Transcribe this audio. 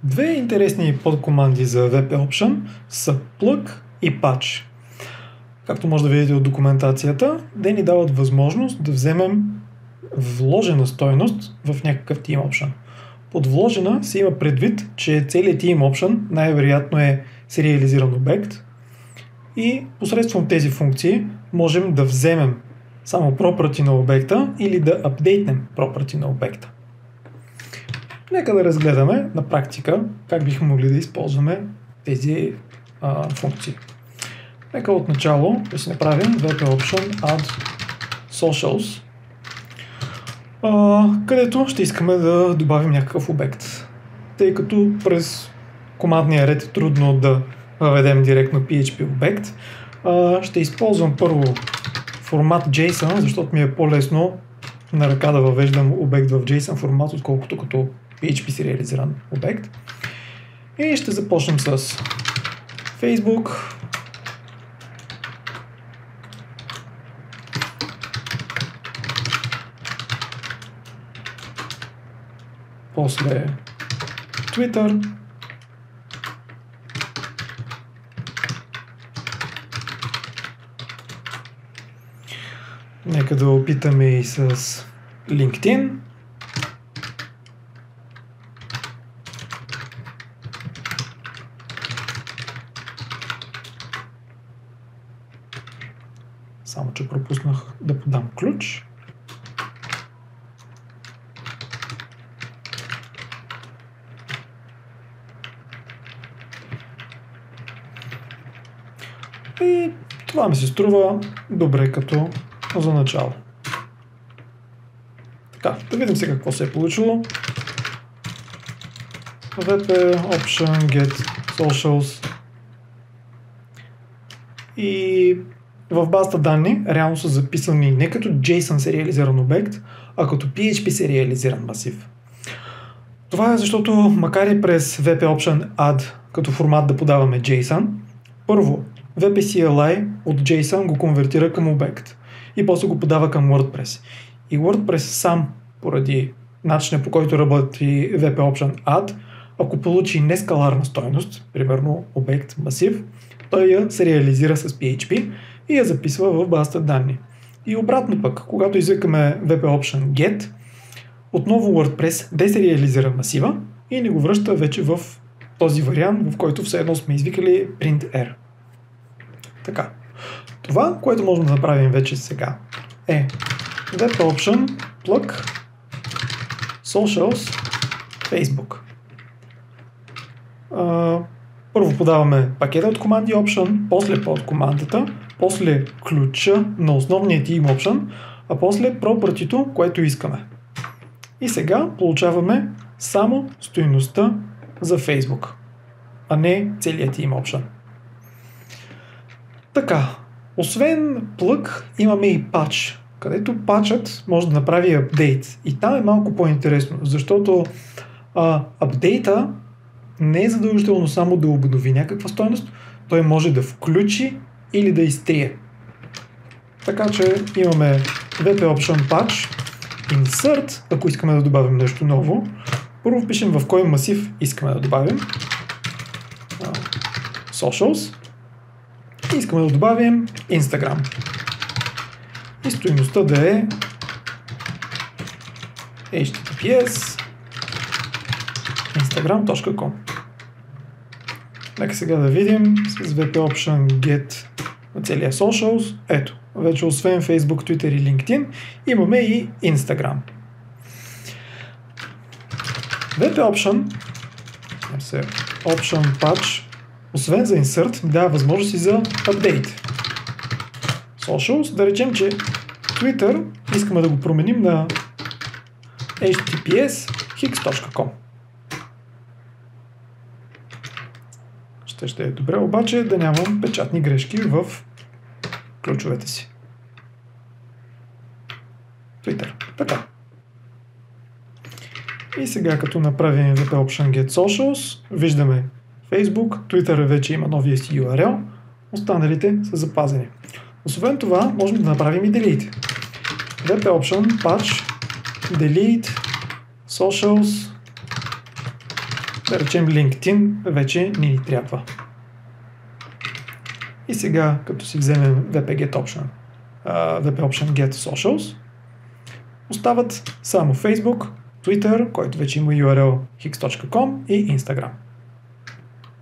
Две интересни подкоманди за VP Option са plug и patch. Както може да видите от документацията, те ни дават възможност да вземем вложена стойност в някакъв Team Option. Под вложена се има предвид, че целият Team Option най-вероятно е сериализиран обект и посредством тези функции можем да вземем само property на обекта или да апдейтнем property на обекта. Нека да разгледаме на практика как бихме могли да използваме тези функции. Нека отначало да си направим VP Option Add Socials, където ще искаме да добавим някакъв обект. Тъй като през командния ред е трудно да въведем директно PHP обект, ще използвам първо формат JSON, защото ми е по-лесно на ръка да въвеждам обект в JSON формат, отколкото като PHP сериализиран обект. И ще започнем с Facebook. После Twitter. Нека да опитаме и с LinkedIn. Само че пропуснах да подам ключ. И това ми се струва добре като за начало. Така, да видим сега какво се е получило. VP Option Get Socials. И в базата данни реално са записани не като JSON сериализиран обект, а като PHP сериализиран масив. Това е защото макар и през VP Option Add като формат да подаваме JSON, първо VP CLI от JSON го конвертира към обект и после го подава към WordPress. И WordPress сам, поради начина по който работи VP Option Add, ако получи нескаларна стойност, примерно обект масив, той я сериализира с PHP и я записва в базата данни. И обратно пък, когато извикаме VP Option Get, отново WordPress десериализира масива и ни го връща вече в този вариант, в който все едно сме извикали print_r. Така. Това, което можем да направим вече сега е VP Option Plug Socials Facebook. Първо подаваме пакета от команди Option, после под командата, после ключа на основния Team Option, а после property-то, което искаме. И сега получаваме само стойността за Facebook, а не целият Team Option. Така, освен plug имаме и patch, където патчът може да направи апдейт. И там е малко по-интересно, защото апдейта не е задължително само да обнови някаква стойност, той може да включи или да изтрие. Така че имаме VP Option Patch, Insert, ако искаме да добавим нещо ново. Първо впишем в кой масив искаме да добавим Socials и искаме да добавим Instagram. И стойността да е https instagram.com. Нека сега да видим с VP Option Get на целия Socials. Ето, вече освен Facebook, Twitter и LinkedIn, имаме и Instagram. VP Option Patch, освен за Insert, дава възможност и за Update. Socials, да речем, че Twitter искаме да го променим на https hix.com. Ще е добре, обаче да нямам печатни грешки в ключовете си. Twitter. Така. И сега като направим VP Option Get Socials, виждаме Facebook, Twitter вече има новия си URL, останалите са запазени. Освен това, можем да направим и Delete. VP Option Patch Delete Socials Да речем LinkedIn вече не ни трябва. И сега, като си вземем VP Option Get Socials, остават само Facebook, Twitter, който вече има URL hix.com и Instagram.